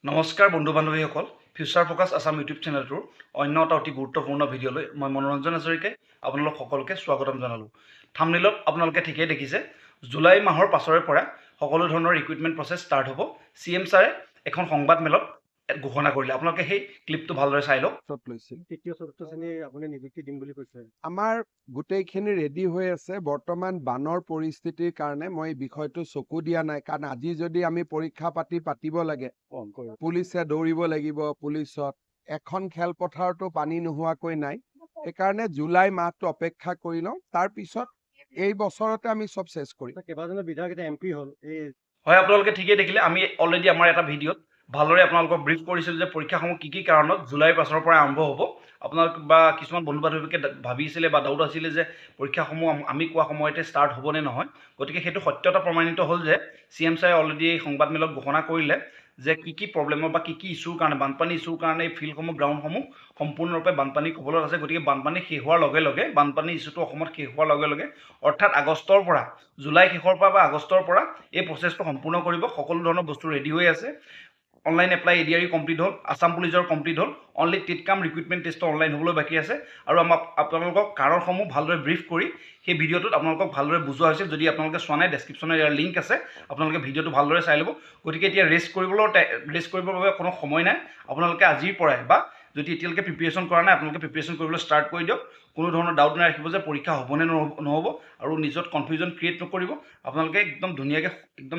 নমস্কাৰ বন্ধু বান্ধৱীসকল, future focus Assam YouTube চেনেলটোৰ অন্য এটা অতি গুৰুত্বপূৰ্ণ ভিডিঅ'লৈ মই মনোৰঞ্জন হাজৰিকাই আপোনালোক সকলোকে স্বাগতম জনালোঁ। থাম্বনেইলত আপোনালোকে ঠিকেই দেখিছে, জুলাই মাহৰ পাছৰে পৰা সকলো ধৰণৰ ৰিক্ৰুইটমেণ্ট প্ৰচেছ ষ্টাৰ্ট হ'ব। CM ছাৰে এখন সংবাদমেলত ঘোষণা কৰিলে। আপোনালোকে সেই ক্লিপটো ভালদৰে চাই লওক। তৃতীয় চতুৰ্থ শ্ৰেণীৰ আপুনি নিযুক্তি দিম বুলি কৈছে। আমাৰ গোটেইখিনি ৰেডি হৈ আছে। বৰ্তমান বানৰ পৰিস্থিতিৰ কাৰণে মই বিষয়টো চকু দিয়া নাই, কাৰণ আজি যদি আমি পৰীক্ষা পাতিব লাগে, পুলিচে দৌৰিব লাগিব। পুলিচত এখন খেলপথাৰতো পানী নোহোৱাকৈ নাই। সেইকাৰণে জুলাই মাহটো অপেক্ষা কৰি লওঁ, তাৰপিছত এই বছৰতে আমি চব চেছ কৰিম। কেইবাজনো বিধায়ক এতিয়া MP হ'ল। হয়, আপোনালোকে ঠিকেই দেখিলে। আমি অলৰেডি আমাৰ এটা ভিডিঅ'ত ভালদৰে আপোনালোকক ব্ৰিফ কৰিছিলোঁ যে পৰীক্ষাসমূহ কি কাৰণত জুলাইৰ পাছৰ পৰা আৰম্ভ হ'ব। আপোনালোক বা কিছুমান বন্ধু বান্ধৱীকে ভাবিছিলে বা ডাউট আছিলে যে পৰীক্ষাসমূহ আমি কোৱা সময়তে ষ্টাৰ্ট হ'ব নে নহয়। গতিকে সেইটো সত্যতা প্ৰমাণিত হ'ল যে CM ছাৰে অলৰেডি এই সংবাদমেলত ঘোষণা কৰিলে যে কি প্ৰব্লেমৰ বা কি ইছ্যুৰ কাৰণে, বানপানী ইছ্যুৰ কাৰণে এই ফিল্ডসমূহ, গ্ৰাউণ্ডসমূহ সম্পূৰ্ণৰূপে বানপানীৰ কবলত আছে। গতিকে বানপানী শেষ হোৱাৰ লগে লগে, বানপানী ইছ্যুটো অসমত শেষ হোৱাৰ লগে লগে, অৰ্থাৎ আগষ্টৰ পৰা, জুলাই শেষৰ পৰা বা আগষ্টৰ পৰা এই প্ৰচেছটো সম্পূৰ্ণ কৰিব। সকলো ধৰণৰ বস্তু ৰেডি হৈ আছে। অনলাইন এপ্লাই ADRE কমপ্লিট হ'ল, আছাম পুলিচৰ কমপ্লিট হ'ল, অনলি টেট ৰিক্ৰুইটমেণ্ট টেষ্টটো অনলাইন হ'বলৈ বাকী আছে। আৰু আপোনালোকক কাৰণসমূহ ভালদৰে ব্ৰিফ কৰি সেই ভিডিঅ'টোত আপোনালোকক ভালদৰে বুজোৱা হৈছিল। যদি আপোনালোকে চোৱা নাই, ডেছক্ৰিপশ্যনত ইয়াৰ লিংক আছে, আপোনালোকে ভিডিঅ'টো ভালদৰে চাই ল'ব। গতিকে এতিয়া ৰেষ্ট কৰিবৰ বাবে কোনো সময় নাই। আপোনালোকে আজিৰ পৰাই বা যদি এতিয়ালৈকে প্ৰিপেৰেশ্যন কৰা নাই, আপোনালোকে প্ৰিপেৰেশ্যন কৰিবলৈ ষ্টাৰ্ট কৰি দিয়ক। কোনো ধৰণৰ ডাউট নাৰাখিব যে পৰীক্ষা হ'বনে নহ'ব, আৰু নিজত কনফিউজন ক্ৰিয়েট নকৰিব। আপোনালোকে একদম ধুনীয়াকৈ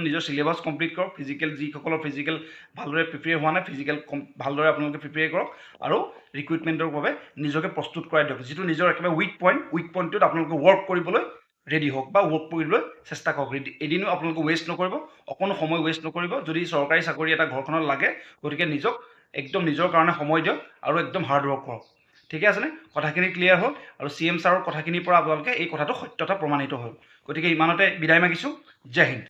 নিজৰ চিলেবাছ কমপ্লিট কৰক। যিসকলৰ ফিজিকেল ভালদৰে প্ৰিপেয়াৰ হোৱা নাই, ফিজিকেল ভালদৰে আপোনালোকে প্ৰিপেয়াৰ কৰক আৰু ৰিক্ৰুইটমেণ্টৰ বাবে নিজকে প্ৰস্তুত কৰাই দিয়ক। যিটো নিজৰ একেবাৰে উইক পইণ্টটোত আপোনালোকে ৱৰ্ক কৰিবলৈ ৰেডি হওক বা ৱৰ্ক কৰিবলৈ চেষ্টা কৰক। এদিনো আপোনালোকে ৱেষ্ট নকৰিব, অকণো সময় ৱেষ্ট নকৰিব। যদি চৰকাৰী চাকৰি এটা ঘৰখনত লাগে, গতিকে নিজক একদম নিজৰ কাৰণে সময় দিয়ক আৰু একদম হাৰ্ড ৱৰ্ক কৰক। ঠিকে আছেনে? কথাখিনি ক্লিয়াৰ হ'ল আৰু CM ছাৰৰ কথাখিনিৰ পৰা আপোনালোকে এই কথাটো সত্যতা প্ৰমাণিত হ'ল। গতিকে ইমানতে বিদায় মাগিছোঁ। জয় হিন্দ।